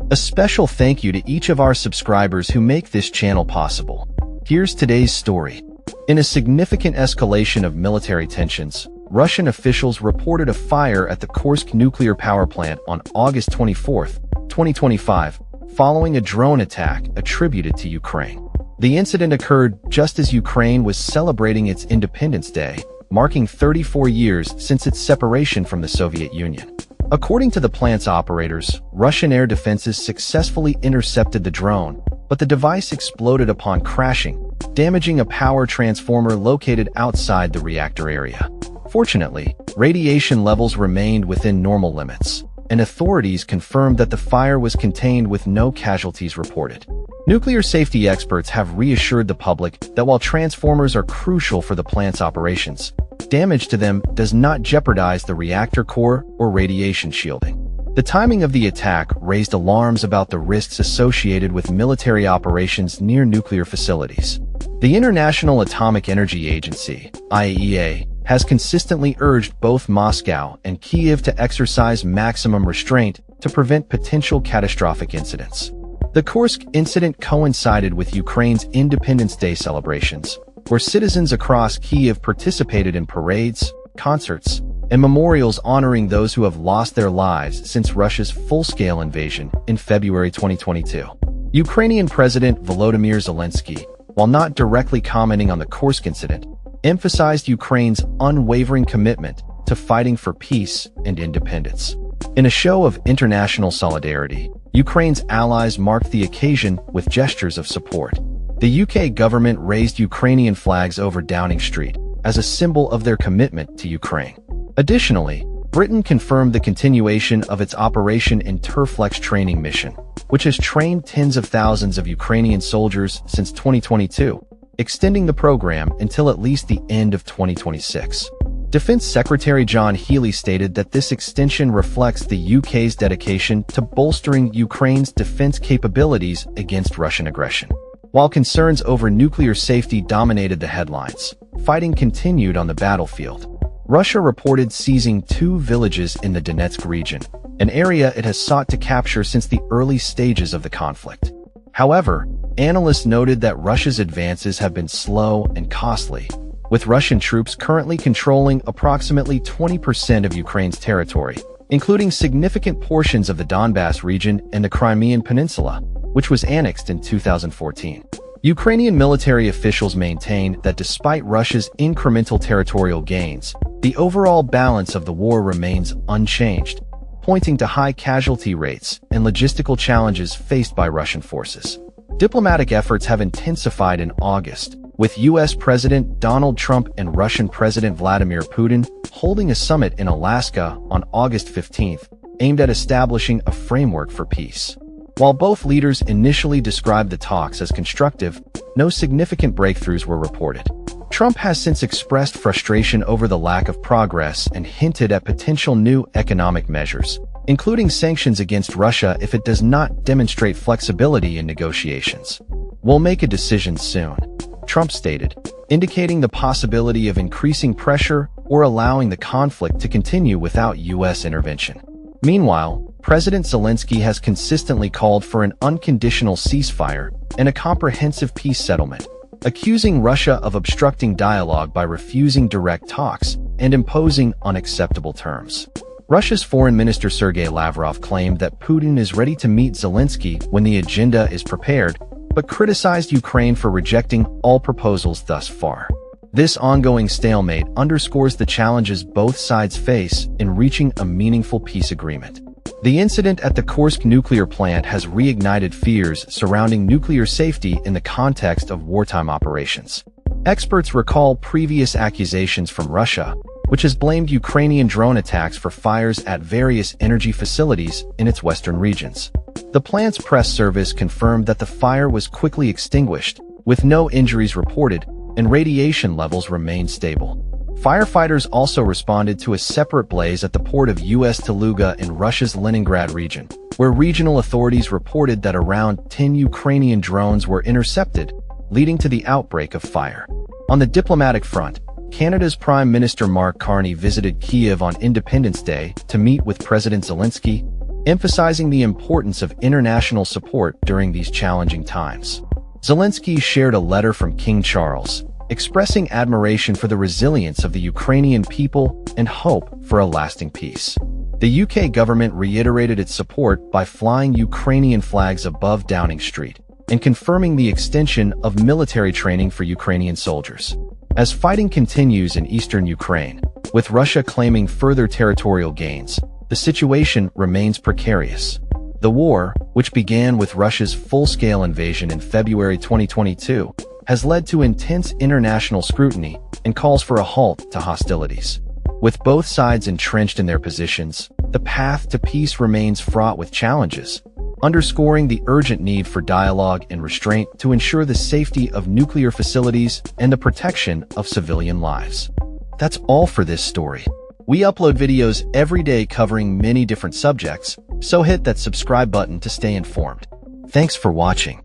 A special thank you to each of our subscribers who make this channel possible. Here's today's story. In a significant escalation of military tensions, Russian officials reported a fire at the Kursk Nuclear Power Plant on August 24, 2025, following a drone attack attributed to Ukraine. The incident occurred just as Ukraine was celebrating its Independence Day, marking 34 years since its separation from the Soviet Union. According to the plant's operators, Russian air defenses successfully intercepted the drone, but the device exploded upon crashing, damaging a power transformer located outside the reactor area. Fortunately, radiation levels remained within normal limits, and authorities confirmed that the fire was contained with no casualties reported. Nuclear safety experts have reassured the public that while transformers are crucial for the plant's operations, damage to them does not jeopardize the reactor core or radiation shielding. The timing of the attack raised alarms about the risks associated with military operations near nuclear facilities. The International Atomic Energy Agency, IAEA, has consistently urged both Moscow and Kyiv to exercise maximum restraint to prevent potential catastrophic incidents. The Kursk incident coincided with Ukraine's Independence Day celebrations, where citizens across Kyiv participated in parades, concerts, and memorials honoring those who have lost their lives since Russia's full-scale invasion in February 2022. Ukrainian President Volodymyr Zelensky, while not directly commenting on the Kursk incident, emphasized Ukraine's unwavering commitment to fighting for peace and independence. In a show of international solidarity, Ukraine's allies marked the occasion with gestures of support. The UK government raised Ukrainian flags over Downing Street as a symbol of their commitment to Ukraine. Additionally, Britain confirmed the continuation of its Operation Interflex training mission, which has trained tens of thousands of Ukrainian soldiers since 2022, extending the program until at least the end of 2026. Defense Secretary John Healey stated that this extension reflects the UK's dedication to bolstering Ukraine's defense capabilities against Russian aggression. While concerns over nuclear safety dominated the headlines, fighting continued on the battlefield. Russia reported seizing 2 villages in the Donetsk region, an area it has sought to capture since the early stages of the conflict. However, analysts noted that Russia's advances have been slow and costly, with Russian troops currently controlling approximately 20% of Ukraine's territory, including significant portions of the Donbass region and the Crimean Peninsula, which was annexed in 2014. Ukrainian military officials maintain that despite Russia's incremental territorial gains, the overall balance of the war remains unchanged, pointing to high casualty rates and logistical challenges faced by Russian forces. Diplomatic efforts have intensified in August, with U.S. President Donald Trump and Russian President Vladimir Putin holding a summit in Alaska on August 15th, aimed at establishing a framework for peace. While both leaders initially described the talks as constructive, no significant breakthroughs were reported. Trump has since expressed frustration over the lack of progress and hinted at potential new economic measures, including sanctions against Russia if it does not demonstrate flexibility in negotiations. "We'll make a decision soon," Trump stated, indicating the possibility of increasing pressure or allowing the conflict to continue without U.S. intervention. Meanwhile, President Zelensky has consistently called for an unconditional ceasefire and a comprehensive peace settlement, accusing Russia of obstructing dialogue by refusing direct talks and imposing unacceptable terms. Russia's Foreign Minister Sergei Lavrov claimed that Putin is ready to meet Zelensky when the agenda is prepared, but criticized Ukraine for rejecting all proposals thus far. This ongoing stalemate underscores the challenges both sides face in reaching a meaningful peace agreement. The incident at the Kursk nuclear plant has reignited fears surrounding nuclear safety in the context of wartime operations. Experts recall previous accusations from Russia, which has blamed Ukrainian drone attacks for fires at various energy facilities in its western regions. The plant's press service confirmed that the fire was quickly extinguished, with no injuries reported, and radiation levels remained stable. Firefighters also responded to a separate blaze at the port of U.S. Teluga in Russia's Leningrad region, where regional authorities reported that around 10 Ukrainian drones were intercepted, leading to the outbreak of fire. On the diplomatic front, Canada's Prime Minister Mark Carney visited Kyiv on Independence Day to meet with President Zelensky, emphasizing the importance of international support during these challenging times. Zelensky shared a letter from King Charles, expressing admiration for the resilience of the Ukrainian people and hope for a lasting peace. The UK government reiterated its support by flying Ukrainian flags above Downing Street and confirming the extension of military training for Ukrainian soldiers. As fighting continues in eastern Ukraine, with Russia claiming further territorial gains, the situation remains precarious. The war, which began with Russia's full-scale invasion in February 2022, has led to intense international scrutiny and calls for a halt to hostilities. With both sides entrenched in their positions, the path to peace remains fraught with challenges, underscoring the urgent need for dialogue and restraint to ensure the safety of nuclear facilities and the protection of civilian lives. That's all for this story. We upload videos every day covering many different subjects, so hit that subscribe button to stay informed. Thanks for watching.